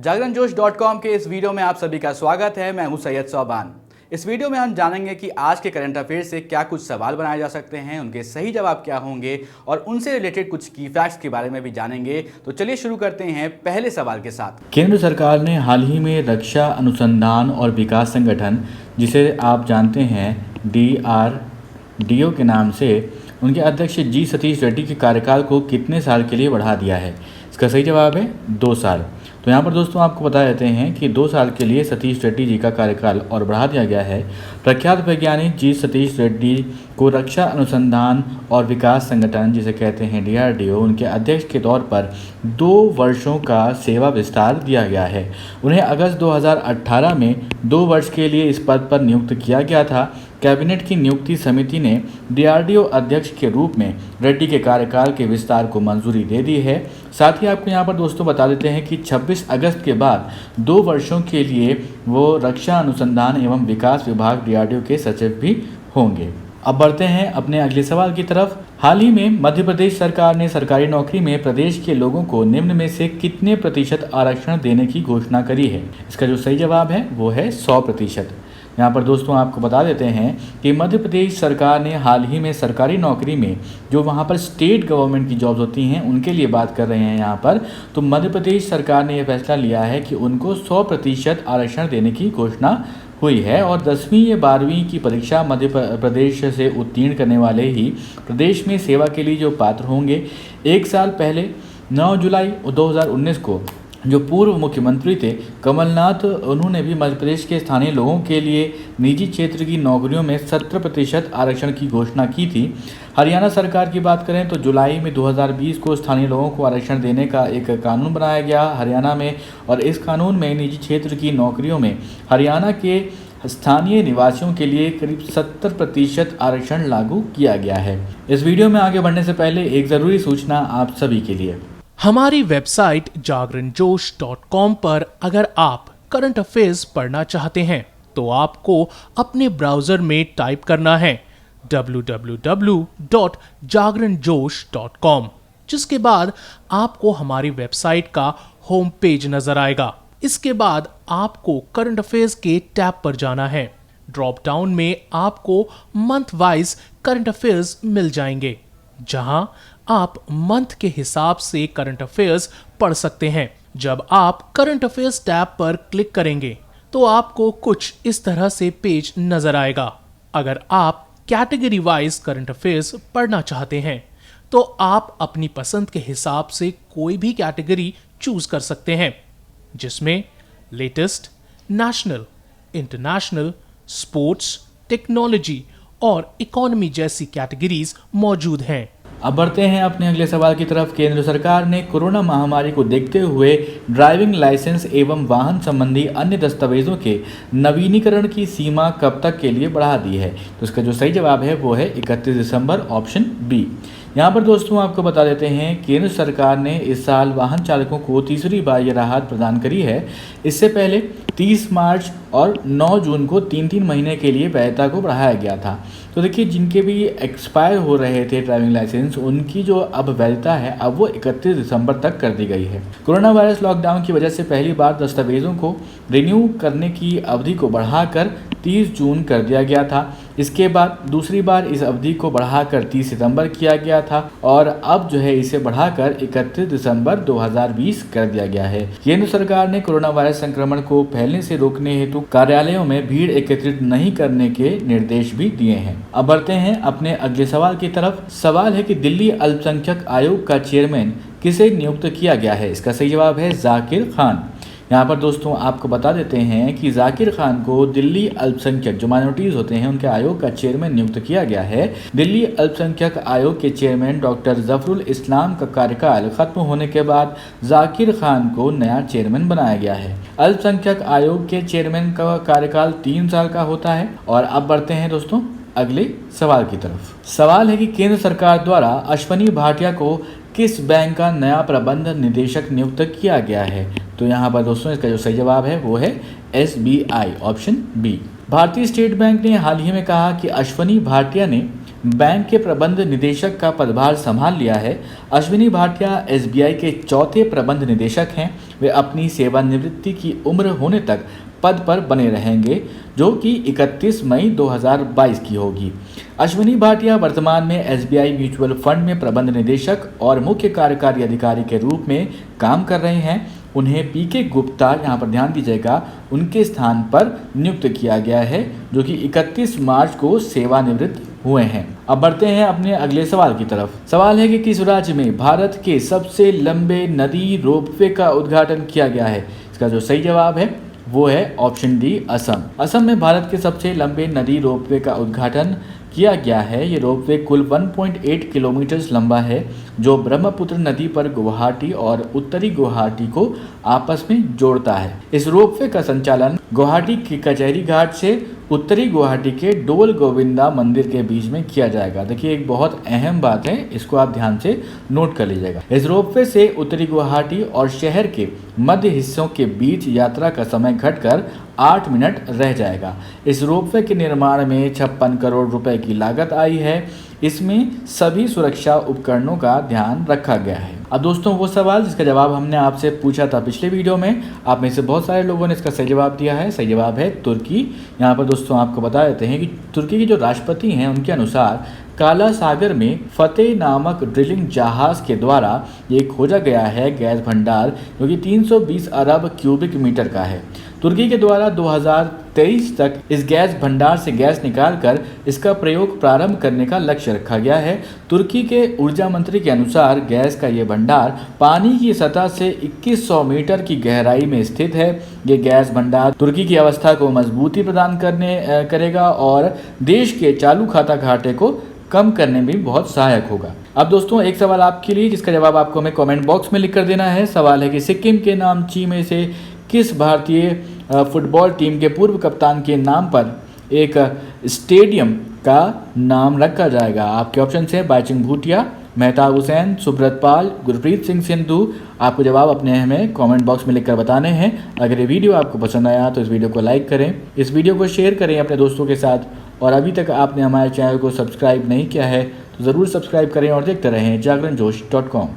जागरणजोश.com के इस वीडियो में आप सभी का स्वागत है। मैं हूं सैयद सोबान। इस वीडियो में हम जानेंगे कि आज के करंट अफेयर से क्या कुछ सवाल बनाए जा सकते हैं, उनके सही जवाब क्या होंगे और उनसे रिलेटेड कुछ की फैक्ट्स के बारे में भी जानेंगे। तो चलिए शुरू करते हैं पहले सवाल के साथ। केंद्र सरकार ने हाल ही में रक्षा अनुसंधान और विकास संगठन, जिसे आप जानते हैं DRDO के नाम से, उनके अध्यक्ष जी सतीश रेड्डी के कार्यकाल को कितने साल के लिए बढ़ा दिया है? इसका सही जवाब है 2 साल। तो यहाँ पर दोस्तों आपको बता देते हैं कि 2 साल के लिए सतीश रेड्डी जी का कार्यकाल और बढ़ा दिया गया है। प्रख्यात वैज्ञानिक जी सतीश रेड्डी को रक्षा अनुसंधान और विकास संगठन, जिसे कहते हैं DRDO, उनके अध्यक्ष के तौर पर 2 वर्षों का सेवा विस्तार दिया गया है। उन्हें अगस्त 2018 में 2 वर्ष के लिए इस पद पर नियुक्त किया गया था। कैबिनेट की नियुक्ति समिति ने DRDO अध्यक्ष के रूप में रेड्डी के कार्यकाल के विस्तार को मंजूरी दे दी है। साथ ही आपको यहाँ पर दोस्तों बता देते हैं कि 26 अगस्त के बाद 2 वर्षों के लिए वो रक्षा अनुसंधान एवं विकास विभाग DRDO के सचिव भी होंगे। अब बढ़ते हैं अपने अगले सवाल की तरफ। हाल ही में मध्य प्रदेश सरकार ने सरकारी नौकरी में प्रदेश के लोगों को निम्न में से कितने प्रतिशत आरक्षण देने की घोषणा करी है? इसका जो सही जवाब है वो है 100%। यहाँ पर दोस्तों आपको बता देते हैं कि मध्य प्रदेश सरकार ने हाल ही में सरकारी नौकरी में जो वहाँ पर स्टेट गवर्नमेंट की जॉब्स होती हैं उनके लिए बात कर रहे हैं यहाँ पर, तो मध्य प्रदेश सरकार ने यह फैसला लिया है कि उनको 100% आरक्षण देने की घोषणा हुई है। और 10वीं या 12वीं की परीक्षा मध्य प्रदेश से उत्तीर्ण करने वाले ही प्रदेश में सेवा के लिए जो पात्र होंगे, 1 साल पहले 9 जुलाई 2019 को जो पूर्व मुख्यमंत्री थे कमलनाथ, उन्होंने भी मध्य प्रदेश के स्थानीय लोगों के लिए निजी क्षेत्र की नौकरियों में 70% आरक्षण की घोषणा की थी। हरियाणा सरकार की बात करें तो जुलाई में 2020 को स्थानीय लोगों को आरक्षण देने का एक कानून बनाया गया हरियाणा में, और इस कानून में निजी क्षेत्र की नौकरियों में हरियाणा के स्थानीय निवासियों के लिए करीब 70% आरक्षण लागू किया गया है। इस वीडियो में आगे बढ़ने से पहले एक ज़रूरी सूचना आप सभी के लिए। हमारी वेबसाइट जागरणजोश.com पर अगर आप करंट अफेयर्स पढ़ना चाहते हैं तो आपको अपने ब्राउजर में टाइप करना है www.jagranjosh.com, जिसके बाद आपको हमारी वेबसाइट का होम पेज नजर आएगा। इसके बाद आपको करंट अफेयर्स के टैब पर जाना है। ड्रॉप डाउन में आपको मंथ वाइज करंट अफेयर्स मिल जाएंगे, जहां आप मंथ के हिसाब से करंट अफेयर्स पढ़ सकते हैं। जब आप करंट अफेयर्स टैब पर क्लिक करेंगे तो आपको कुछ इस तरह से पेज नजर आएगा। अगर आप कैटेगरी वाइज करंट अफेयर्स पढ़ना चाहते हैं तो आप अपनी पसंद के हिसाब से कोई भी कैटेगरी चूज कर सकते हैं, जिसमें latest, national, international, sports, technology और इकोनॉमी जैसी कैटेगरीज मौजूद हैं। अब बढ़ते हैं अपने अगले सवाल की तरफ। केंद्र सरकार ने कोरोना महामारी को देखते हुए ड्राइविंग लाइसेंस एवं वाहन संबंधी अन्य दस्तावेजों के नवीनीकरण की सीमा कब तक के लिए बढ़ा दी है? तो इसका जो सही जवाब है वो है 31 दिसंबर, ऑप्शन बी। यहाँ पर दोस्तों आपको बता देते हैं केंद्र सरकार ने इस साल वाहन चालकों को तीसरी बार ये राहत प्रदान करी है। इससे पहले 30 मार्च और 9 जून को 3-3 महीने के लिए वैधता को बढ़ाया गया था। तो देखिए, जिनके भी एक्सपायर हो रहे थे ड्राइविंग लाइसेंस, उनकी जो अब वैधता है अब वो 31 दिसंबर तक कर दी गई है। कोरोना वायरस लॉकडाउन की वजह से पहली बार दस्तावेजों को रिन्यू करने की अवधि को बढ़ाकर 30 जून कर दिया गया था। इसके बाद दूसरी बार इस अवधि को बढ़ाकर 30 सितंबर किया गया था, और अब जो है इसे बढ़ाकर 31 दिसंबर 2020 कर दिया गया है। केंद्र सरकार ने कोरोना वायरस संक्रमण को फैलने से रोकने हेतु कार्यालयों में भीड़ एकत्रित नहीं करने के निर्देश भी दिए हैं। अब बढ़ते हैं अपने अगले सवाल की तरफ। सवाल है कि दिल्ली अल्पसंख्यक आयोग का चेयरमैन किसे नियुक्त किया गया है? इसका सही जवाब है जाकिर खान। यहाँ पर दोस्तों आपको बता देते हैं कि जाकिर खान को दिल्ली अल्पसंख्यक, जो माइनॉरिटीज़ होते हैं, उनके आयोग का चेयरमैन नियुक्त किया गया है। दिल्ली अल्पसंख्यक आयोग के चेयरमैन डॉक्टर जफरुल इस्लाम का कार्यकाल खत्म होने के बाद जाकिर खान को नया चेयरमैन बनाया गया है। अल्पसंख्यक आयोग के चेयरमैन का कार्यकाल 3 साल का होता है। और अब बढ़ते हैं दोस्तों अगले सवाल की तरफ। सवाल है कि केंद्र सरकार द्वारा अश्वनी भाटिया को किस बैंक का नया प्रबंध निदेशक नियुक्त किया गया है? तो यहाँ पर दोस्तों इसका जो सही जवाब है वो है SBI, ऑप्शन बी। भारतीय स्टेट बैंक ने हाल ही में कहा कि अश्वनी भाटिया ने बैंक के प्रबंध निदेशक का पदभार संभाल लिया है। अश्विनी भाटिया SBI के चौथे प्रबंध निदेशक हैं। वे अपनी सेवानिवृत्ति की उम्र होने तक पद पर बने रहेंगे, जो कि 31 मई 2022 की होगी। अश्विनी भाटिया वर्तमान में SBI म्यूचुअल फंड में प्रबंध निदेशक और मुख्य कार्यकारी अधिकारी के रूप में काम कर रहे हैं। उन्हें PK गुप्ता, यहाँ पर ध्यान दीजिएगा, उनके स्थान पर नियुक्त किया गया है, जो कि 31 मार्च को सेवानिवृत्त हुए हैं। अब बढ़ते हैं अपने अगले सवाल की तरफ। सवाल है कि किस राज्य में भारत के सबसे लंबे नदी रोपवे का उद्घाटन किया गया है? इसका जो सही जवाब है वो है ऑप्शन डी, असम। असम में भारत के सबसे लंबे नदी रोपवे का उद्घाटन किया गया है। ये रोपवे कुल 1.8 किलोमीटर लंबा है, जो ब्रह्मपुत्र नदी पर गुवाहाटी और उत्तरी गुवाहाटी को आपस में जोड़ता है। इस रोपवे का संचालन गुवाहाटी के कचहरी घाट से उत्तरी गुवाहाटी के डोल गोविंदा मंदिर के बीच में किया जाएगा। देखिए, एक बहुत अहम बात है, इसको आप ध्यान से नोट कर लीजिएगा। इस रोपवे से उत्तरी गुवाहाटी और शहर के मध्य हिस्सों के बीच यात्रा का समय घटकर 8 मिनट रह जाएगा। इस रोपवे के निर्माण में 56 करोड़ रुपए की लागत आई है। इसमें सभी सुरक्षा उपकरणों का ध्यान रखा गया है। अब दोस्तों, वो सवाल जिसका जवाब हमने आपसे पूछा था पिछले वीडियो में, आप में से बहुत सारे लोगों ने इसका सही जवाब दिया है। सही जवाब है तुर्की। यहाँ पर दोस्तों आपको बता देते हैं कि तुर्की के जो राष्ट्रपति हैं, उनके अनुसार काला सागर में फतेह नामक ड्रिलिंग जहाज के द्वारा ये खोजा गया है गैस भंडार, जो कि 320 अरब क्यूबिक मीटर का है। तुर्की के द्वारा 2023 तक इस गैस भंडार से गैस निकालकर इसका प्रयोग प्रारंभ करने का लक्ष्य रखा गया है। तुर्की के ऊर्जा मंत्री के अनुसार गैस का ये भंडार पानी की सतह से 2100 मीटर की गहराई में स्थित है। ये गैस भंडार तुर्की की अवस्था को मजबूती प्रदान करेगा और देश के चालू खाता घाटे को कम करने में भी बहुत सहायक होगा। अब दोस्तों, एक सवाल आपके लिए, जिसका जवाब आपको हमें कमेंट बॉक्स में लिख कर देना है। सवाल है कि सिक्किम के नामची में से किस भारतीय फुटबॉल टीम के पूर्व कप्तान के नाम पर एक स्टेडियम का नाम रखा जाएगा? आपके ऑप्शन है बाइचुंग भूटिया, मेहताब हुसैन, सुब्रत पाल, गुरप्रीत सिंह सिंधु। आपको जवाब अपने हमें कमेंट बॉक्स में लिखकर बताने हैं। अगर ये वीडियो आपको पसंद आया तो इस वीडियो को लाइक करें, इस वीडियो को शेयर करें अपने दोस्तों के साथ, और अभी तक आपने हमारे चैनल को सब्सक्राइब नहीं किया है तो ज़रूर सब्सक्राइब करें और देखते रहें जागरणजोश.com।